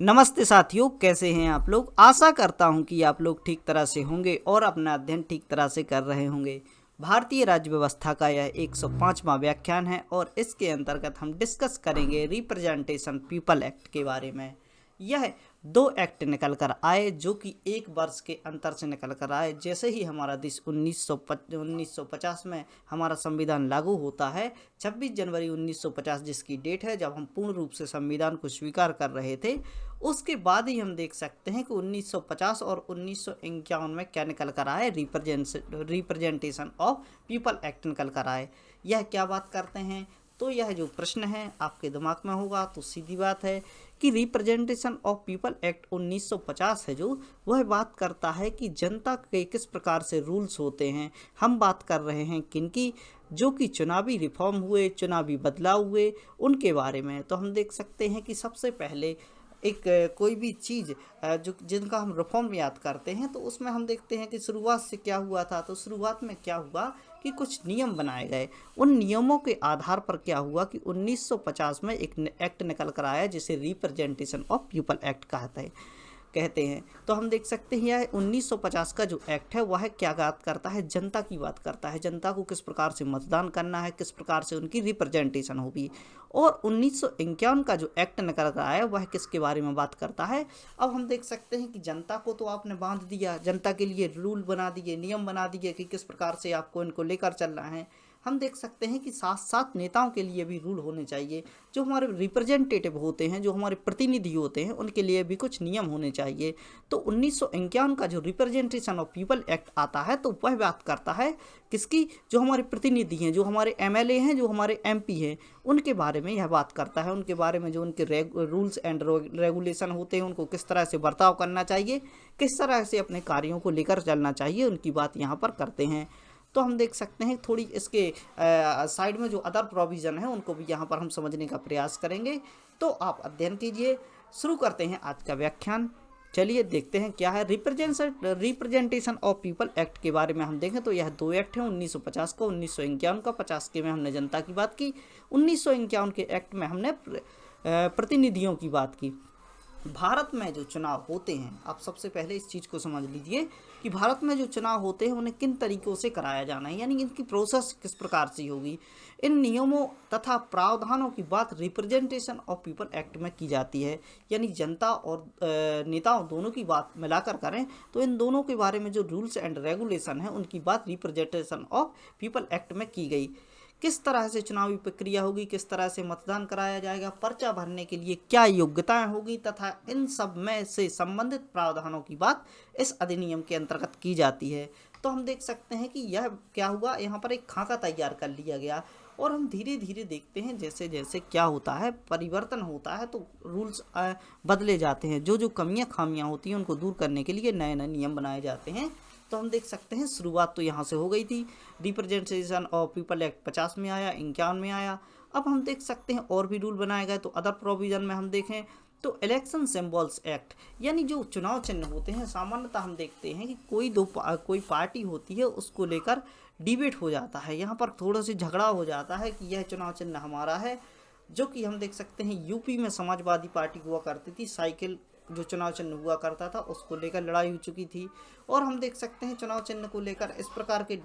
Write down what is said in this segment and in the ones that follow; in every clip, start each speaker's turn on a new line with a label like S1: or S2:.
S1: नमस्ते साथियों, कैसे हैं आप लोग। आशा करता हूं कि आप लोग ठीक तरह से होंगे और अपना अध्ययन ठीक तरह से कर रहे होंगे। भारतीय राज्य व्यवस्था का यह 105वां व्याख्यान है और इसके अंतर्गत हम डिस्कस करेंगे रिप्रेजेंटेशन पीपल एक्ट के बारे में। यह 2 एक्ट निकल कर आए जो कि 1 वर्ष के अंतर से निकल कर आए। जैसे ही हमारा देश 1950 में हमारा संविधान लागू होता है, 26 जनवरी 1950 जिसकी डेट है जब हम पूर्ण रूप से संविधान को स्वीकार कर रहे थे, उसके बाद ही हम देख सकते हैं कि 1950 और 1951 में क्या निकल कर आए, रिप्रेजेंटेशन ऑफ पीपल एक्ट निकल कर आए। यह क्या बात करते हैं, तो यह जो प्रश्न है आपके दिमाग में होगा तो सीधी बात है कि रिप्रेजेंटेशन ऑफ पीपल एक्ट 1950 है जो वह बात करता है कि जनता के किस प्रकार से रूल्स होते हैं। हम बात कर रहे हैं किनकी, जो कि चुनावी रिफॉर्म हुए, चुनावी बदलाव हुए, उनके बारे में। तो हम देख सकते हैं कि सबसे पहले एक कोई भी चीज़ जो जिनका हम रिफॉर्म याद करते हैं तो उसमें हम देखते हैं कि शुरुआत से क्या हुआ था। तो शुरुआत में क्या हुआ कि कुछ नियम बनाए गए। उन नियमों के आधार पर क्या हुआ कि 1950 में एक एक्ट निकल कर आया जिसे रिप्रेजेंटेशन ऑफ पीपल एक्ट कहते हैं। तो हम देख सकते हैं यह 1950 का जो एक्ट है वह क्या बात करता है, जनता की बात करता है। जनता को किस प्रकार से मतदान करना है, किस प्रकार से उनकी रिप्रेजेंटेशन होगी। और 1951 का जो एक्ट निकल कर आया वह किसके बारे में बात करता है। अब हम देख सकते हैं कि जनता को तो आपने बांध दिया, जनता के लिए रूल बना दिए, नियम बना दिए कि किस प्रकार से आपको इनको लेकर चलना है। हम देख सकते हैं कि साथ साथ नेताओं के लिए भी रूल होने चाहिए। जो हमारे रिप्रेजेंटेटिव होते हैं, जो हमारे प्रतिनिधि होते हैं, उनके लिए भी कुछ नियम होने चाहिए। तो 1951 का जो रिप्रेजेंटेशन ऑफ पीपल एक्ट आता है तो वह बात करता है किसकी, जो हमारे प्रतिनिधि हैं, जो हमारे एमएलए हैं, जो हमारे एमपी हैं, उनके बारे में यह बात करता है। उनके बारे में जो उनके रूल्स एंड रेगुलेशन होते हैं, उनको किस तरह से बर्ताव करना चाहिए, किस तरह से अपने कार्यों को लेकर चलना चाहिए, उनकी बात यहाँ पर करते हैं। तो हम देख सकते हैं थोड़ी इसके साइड में जो अदर प्रोविज़न है उनको भी यहाँ पर हम समझने का प्रयास करेंगे। तो आप अध्ययन कीजिए। शुरू करते हैं आज का व्याख्यान। चलिए देखते हैं क्या है रिप्रेजेंटेशन ऑफ पीपल एक्ट के बारे में। हम देखें तो यह 2 एक्ट हैं, 1950 का, 1951 का। 50 के में हमने जनता की बात की, 1951 के एक्ट में हमने प्रतिनिधियों की बात की। भारत में जो चुनाव होते हैं, आप सबसे पहले इस चीज़ को समझ लीजिए कि भारत में जो चुनाव होते हैं उन्हें किन तरीक़ों से कराया जाना है, यानी इनकी प्रोसेस किस प्रकार से होगी। इन नियमों तथा प्रावधानों की बात रिप्रेजेंटेशन ऑफ पीपल एक्ट में की जाती है। यानी जनता और नेताओं दोनों की बात मिलाकर करें तो इन दोनों के बारे में जो रूल्स एंड रेगुलेशन है उनकी बात रिप्रेजेंटेशन ऑफ पीपल एक्ट में की गई। किस तरह से चुनावी प्रक्रिया होगी, किस तरह से मतदान कराया जाएगा, पर्चा भरने के लिए क्या योग्यताएं होगी, तथा इन सब में से संबंधित प्रावधानों की बात इस अधिनियम के अंतर्गत की जाती है। तो हम देख सकते हैं कि यह क्या हुआ, यहाँ पर एक खाका तैयार कर लिया गया और हम धीरे धीरे देखते हैं जैसे जैसे क्या होता है, परिवर्तन होता है तो रूल्स बदले जाते हैं। जो जो कमियाँ खामियाँ होती हैं उनको दूर करने के लिए नए नए नियम बनाए जाते हैं। तो हम देख सकते हैं शुरुआत तो यहाँ से हो गई थी। रिप्रेजेंटेशन ऑफ पीपल एक्ट 50 में आया, 51 में आया। अब हम देख सकते हैं और भी रूल बनाए गए। तो अदर प्रोविज़न में हम देखें तो इलेक्शन सिंबल्स एक्ट, यानी जो चुनाव चिन्ह होते हैं, सामान्यतः हम देखते हैं कि कोई पार्टी होती है उसको लेकर डिबेट हो जाता है, यहाँ पर थोड़ा सी झगड़ा हो जाता है कि यह चुनाव चिन्ह हमारा है। जो कि हम देख सकते हैं यूपी में समाजवादी पार्टी हुआ करती थी, साइकिल जो चुनाव चिन्ह हुआ करता था उसको लेकर लड़ाई हो चुकी थी। और हम देख सकते हैं चुनाव चिन्ह को लेकर इस प्रकार के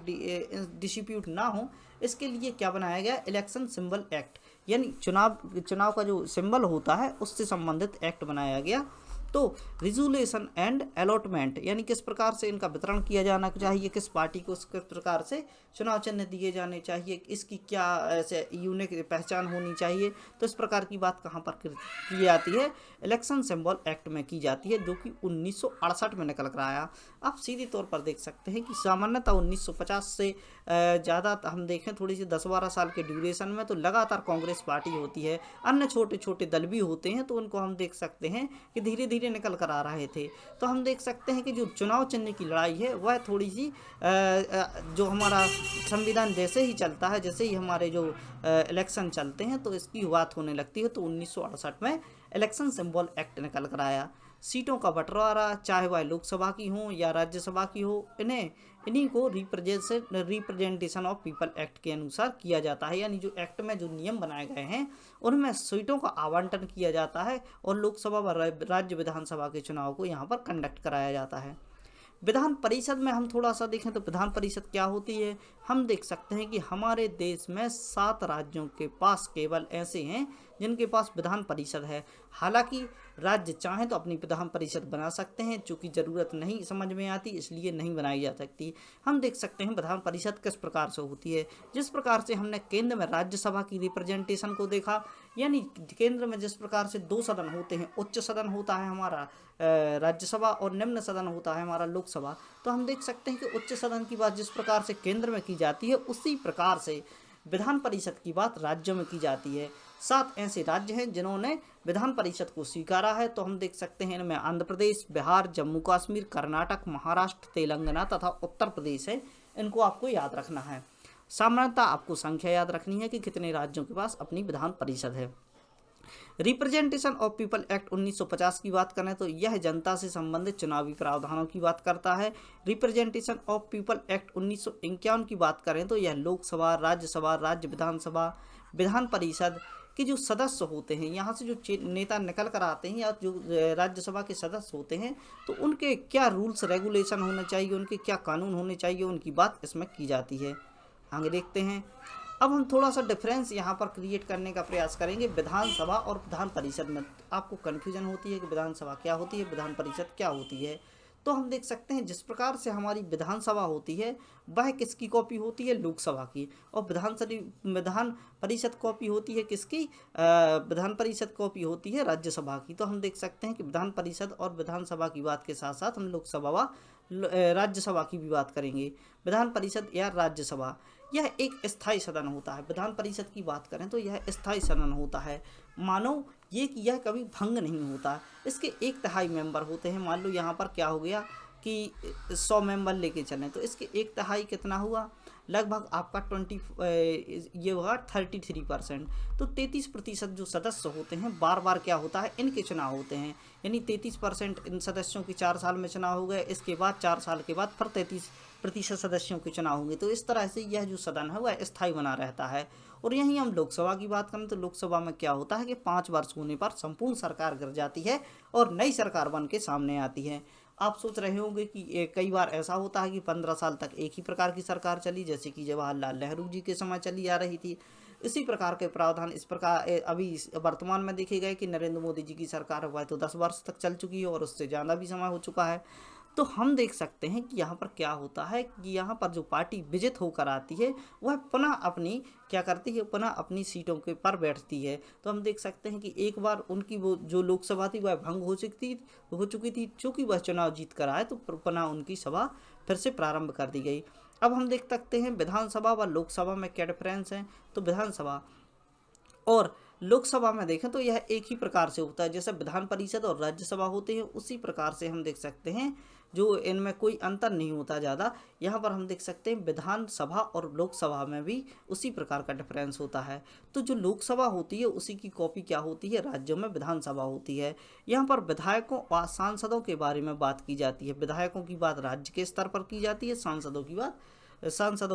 S1: डिस्प्यूट ना हो, इसके लिए क्या बनाया गया, इलेक्शन सिंबल एक्ट, यानी चुनाव का जो सिंबल होता है उससे संबंधित एक्ट बनाया गया। तो रिजोल्यूशन एंड अलॉटमेंट, यानी किस प्रकार से इनका वितरण किया जाना चाहिए, किस पार्टी को किस प्रकार से चुनाव चिन्ह दिए जाने चाहिए, इसकी क्या ऐसे यूनिक पहचान होनी चाहिए। तो इस प्रकार की बात कहाँ पर की जाती है, इलेक्शन सिंबल एक्ट में की जाती है, जो कि 1968 में निकल कर आया। आप सीधे तौर पर देख सकते हैं कि सामान्यतः 1950 से ज़्यादा हम देखें थोड़ी सी 10-12 साल के ड्यूरेशन में तो लगातार कांग्रेस पार्टी होती है, अन्य छोटे छोटे दल भी होते हैं, तो उनको हम देख सकते हैं कि धीरे धीरे निकल कर आ रहे थे। तो हम देख सकते हैं कि जो चुनाव चिन्ह की लड़ाई है वह थोड़ी सी जो हमारा संविधान जैसे ही चलता है, जैसे ही हमारे जो इलेक्शन चलते हैं तो इसकी बात होने लगती है। तो 1968 में इलेक्शन सिंबल एक्ट निकल कर आया। सीटों का बंटवारा, चाहे वह लोकसभा की हो या राज्यसभा की हो, इन्हीं को रिप्रेजेंटेशन ऑफ पीपल एक्ट के अनुसार किया जाता है। यानी जो एक्ट में जो नियम बनाए गए हैं उनमें सीटों का आवंटन किया जाता है और लोकसभा व राज्य विधानसभा के चुनाव को यहाँ पर कंडक्ट कराया जाता है। विधान परिषद में हम थोड़ा सा देखें तो विधान परिषद क्या होती है, हम देख सकते हैं कि हमारे देश में 7 राज्यों के पास केवल ऐसे हैं जिनके पास विधान परिषद है। हालांकि राज्य चाहें तो अपनी विधान परिषद बना सकते हैं, चूँकि ज़रूरत नहीं समझ में आती इसलिए नहीं बनाई जा सकती। हम देख सकते हैं विधान परिषद किस प्रकार से होती है। जिस प्रकार से हमने केंद्र में राज्यसभा की रिप्रेजेंटेशन को देखा, यानी केंद्र में जिस प्रकार से 2 सदन होते हैं, उच्च सदन होता है हमारा राज्यसभा और निम्न सदन होता है हमारा लोकसभा, तो हम देख सकते हैं कि उच्च सदन की बात जिस प्रकार से केंद्र में की जाती है उसी प्रकार से विधान परिषद की बात राज्यों में की जाती है। 7 ऐसे राज्य हैं जिन्होंने विधान परिषद को स्वीकारा है। तो हम देख सकते हैं इनमें आंध्र प्रदेश, बिहार, जम्मू कश्मीर, कर्नाटक, महाराष्ट्र, तेलंगाना तथा उत्तर प्रदेश है। इनको आपको याद रखना है। सामान्यतः आपको संख्या याद रखनी है कि कितने राज्यों के पास अपनी विधान परिषद है। रिप्रेजेंटेशन ऑफ पीपल एक्ट 1950 की बात करें तो यह जनता से संबंधित चुनावी प्रावधानों की बात करता है। रिप्रेजेंटेशन ऑफ पीपल एक्ट 1951 की बात करें तो यह लोकसभा, राज्यसभा, राज्य विधानसभा, विधान परिषद के जो सदस्य होते हैं, यहाँ से जो नेता निकल कर आते हैं या जो राज्यसभा के सदस्य होते हैं, तो उनके क्या रूल्स रेगुलेशन होने चाहिए, उनके क्या कानून होने चाहिए, उनकी बात इसमें की जाती है। आगे देखते हैं। अब हम थोड़ा सा डिफरेंस यहाँ पर क्रिएट करने का प्रयास करेंगे विधानसभा और विधान परिषद में। आपको कन्फ्यूजन होती है कि विधानसभा क्या होती है, विधान परिषद क्या होती है। तो हम देख सकते हैं जिस प्रकार से हमारी विधानसभा होती है वह किसकी कॉपी होती है, लोकसभा की, और विधान परिषद कॉपी होती है किसकी, विधान परिषद कॉपी होती है राज्यसभा की। तो हम देख सकते हैं कि विधान परिषद और विधानसभा की बात के साथ साथ हम लोकसभा व राज्यसभा की भी बात करेंगे। विधान परिषद या राज्यसभा यह एक स्थायी सदन होता है। विधान परिषद की बात करें तो यह स्थायी सदन होता है। मानो ये कि यह कभी भंग नहीं होता। इसके 1/3 मेंबर होते हैं। मान लो यहाँ पर क्या हो गया कि 100 मेंबर लेके चलें तो इसके 1/3 कितना हुआ, लगभग आपका 33%। तो 33% जो सदस्य होते हैं बार बार क्या होता है, इनके चुनाव होते हैं। यानी 33% इन सदस्यों के 4 साल में चुनाव हो गए, इसके बाद 4 साल के बाद फिर 33% सदस्यों के चुनाव होंगे। तो इस तरह से यह जो सदन है वह स्थायी बना रहता है। और यहीं हम लोकसभा की बात करें तो लोकसभा में क्या होता है कि 5 वर्ष होने पर संपूर्ण सरकार गिर जाती है और नई सरकार बन के सामने आती है। आप सोच रहे होंगे कि कई बार ऐसा होता है कि 15 साल तक एक ही प्रकार की सरकार चली, जैसे कि जवाहरलाल नेहरू जी के समय चली आ रही थी। इसी प्रकार के प्रावधान इस प्रकार अभी वर्तमान में देखे गए कि नरेंद्र मोदी जी की सरकार वह तो 10 वर्ष तक चल चुकी है और उससे ज़्यादा भी समय हो चुका है। तो हम देख सकते हैं कि यहाँ पर क्या होता है कि यहाँ पर जो पार्टी विजित होकर आती है वह पुनः अपनी क्या करती है, पुनः अपनी सीटों के पर बैठती है। तो हम देख सकते हैं कि एक बार उनकी वो जो लोकसभा थी वह भंग हो चुकी थी। चूँकि वह चुनाव जीत कर आए तो पुनः उनकी सभा फिर से प्रारंभ कर दी गई। अब हम देख सकते हैं विधानसभा व लोकसभा में क्या डिफरेंस है। तो विधानसभा और लोकसभा में देखें तो यह एक ही प्रकार से होता है। जैसे विधान परिषद और राज्यसभा होते हैं उसी प्रकार से हम देख सकते हैं, जो इनमें कोई अंतर नहीं होता ज़्यादा। यहाँ पर हम देख सकते हैं विधानसभा और लोकसभा में भी उसी प्रकार का डिफरेंस होता है। तो जो लोकसभा होती है उसी की कॉपी क्या होती है, राज्यों में विधानसभा होती है। यहाँ पर विधायकों और सांसदों के बारे में बात की जाती है। विधायकों की बात राज्य के स्तर पर की जाती है, सांसदों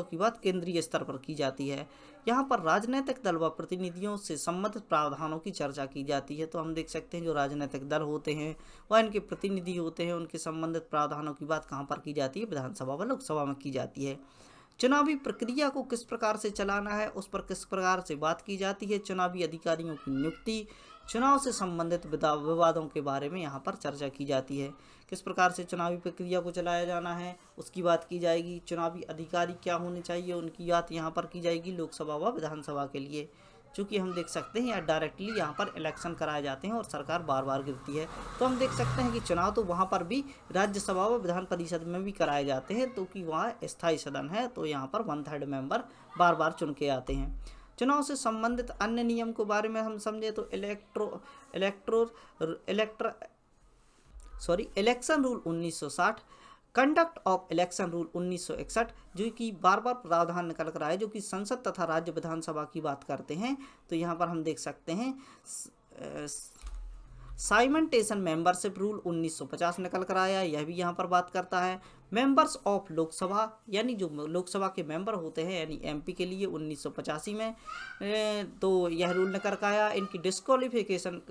S1: की बात केंद्रीय स्तर पर की जाती है। यहाँ पर राजनीतिक दल व प्रतिनिधियों से संबंधित प्रावधानों की चर्चा की जाती है। तो हम देख सकते हैं जो राजनीतिक दल होते हैं वह इनके प्रतिनिधि होते हैं, उनके संबंधित प्रावधानों की बात कहाँ पर की जाती है, विधानसभा व लोकसभा में की जाती है। चुनावी प्रक्रिया को किस प्रकार से चलाना है उस पर किस प्रकार से बात की जाती है। चुनावी अधिकारियों की नियुक्ति, चुनाव से संबंधित विवादों के बारे में यहाँ पर चर्चा की जाती है। किस प्रकार से चुनावी प्रक्रिया को चलाया जाना है उसकी बात की जाएगी। चुनावी अधिकारी क्या होने चाहिए उनकी बात यहाँ पर की जाएगी लोकसभा व विधानसभा के लिए। चूँकि हम देख सकते हैं यहाँ डायरेक्टली यहाँ पर इलेक्शन कराए जाते हैं और सरकार बार बार गिरती है। तो हम देख सकते हैं कि चुनाव तो वहाँ पर भी राज्यसभा व विधान परिषद में भी कराए जाते हैं, तो कि वहाँ स्थायी सदन है तो यहाँ पर 1/3 मेंबर बार बार चुन के आते हैं। चुनाव से संबंधित अन्य नियम के बारे में हम समझे तो election rule 1960, conduct of election rule 1961, जो कि बार बार प्रावधान निकल कर आए जो कि संसद तथा राज्य विधानसभा की बात करते हैं। तो यहाँ पर हम देख सकते हैं साइमल्टेनियस मेंबरशिप रूल 1950 निकल कर आया, यह भी यहाँ पर बात करता है। मेंबर्स ऑफ लोकसभा, यानी जो लोकसभा के मेंबर होते हैं यानी एमपी के लिए 1985 में तो यह रूल निकल कर आया। इनकी disqualification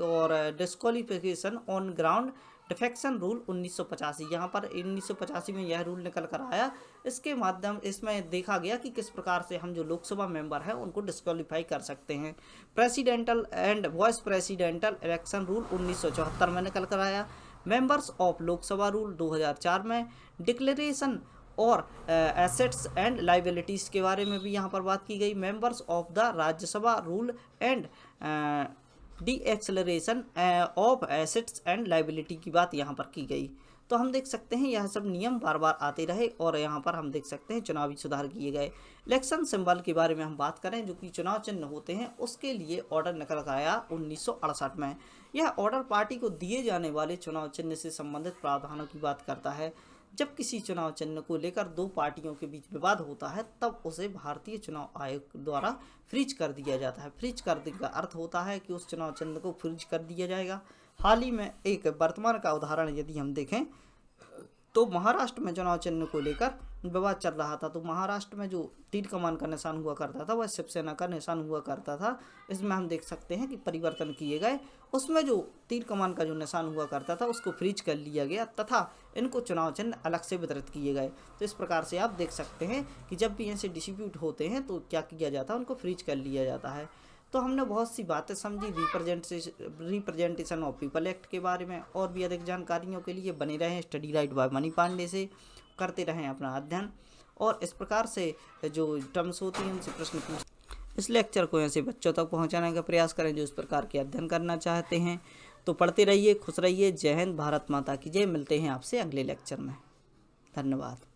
S1: on ground defection rule 1985, यहाँ पर 1985 में यह रूल निकल कर आया। इसके माध्यम इसमें देखा गया कि किस प्रकार से हम जो लोकसभा मेंबर हैं उनको डिस्क्वालीफाई कर सकते हैं। Presidential and vice presidential election rule 1974 में निकल कर आया। मेंबर्स ऑफ लोकसभा रूल 2004 में। डिक्लेरेशन और एसेट्स एंड लाइबिलिटीज़ के बारे में भी यहाँ पर बात की गई। Members of the Rajya Sabha rule and D acceleration of assets and liability की बात यहाँ पर की गई। तो हम देख सकते हैं यह सब नियम बार बार आते रहे और यहाँ पर हम देख सकते हैं चुनावी सुधार किए गए। इलेक्शन सिंबल के बारे में हम बात करें, जो कि चुनाव चिन्ह होते हैं, उसके लिए ऑर्डर निकल कर आया 1968 में। यह ऑर्डर पार्टी को दिए जाने वाले चुनाव चिन्ह से संबंधित प्रावधानों की बात करता है। जब किसी चुनाव चिन्ह को लेकर दो पार्टियों के बीच विवाद होता है तब उसे भारतीय चुनाव आयोग द्वारा फ्रीज कर दिया जाता है। फ्रीज कर देने का अर्थ होता है कि उस चुनाव चिन्ह को फ्रीज कर दिया जाएगा। हाल ही में एक वर्तमान का उदाहरण यदि हम देखें तो महाराष्ट्र में चुनाव चिन्ह को लेकर विवाद चल रहा था। तो महाराष्ट्र में जो तीर कमान का निशान हुआ करता था वह शिवसेना का निशान हुआ करता था। इसमें हम देख सकते हैं कि परिवर्तन किए गए। उसमें जो तीर कमान का जो निशान हुआ करता था उसको फ्रीज कर लिया गया तथा इनको चुनाव चिन्ह अलग से वितरित किए गए। तो इस प्रकार से आप देख सकते हैं कि जब भी ऐसे डिस्प्यूट होते हैं तो क्या किया जाता है, उनको फ्रीज कर लिया जाता है। तो हमने बहुत सी बातें समझी रिप्रेजेंटेशन ऑफ पीपल एक्ट के बारे में। और भी अधिक जानकारियों के लिए बने रहें study right by Mani Pandey से, करते रहें अपना अध्ययन और इस प्रकार से जो टर्म्स होती हैं उनसे प्रश्न पूछ। इस लेक्चर को ऐसे बच्चों तक पहुंचाने का प्रयास करें जो इस प्रकार के अध्ययन करना चाहते हैं। तो पढ़ते रहिए, खुश रहिए। जय हिंद, भारत माता की जय। मिलते हैं आपसे अगले लेक्चर में। धन्यवाद।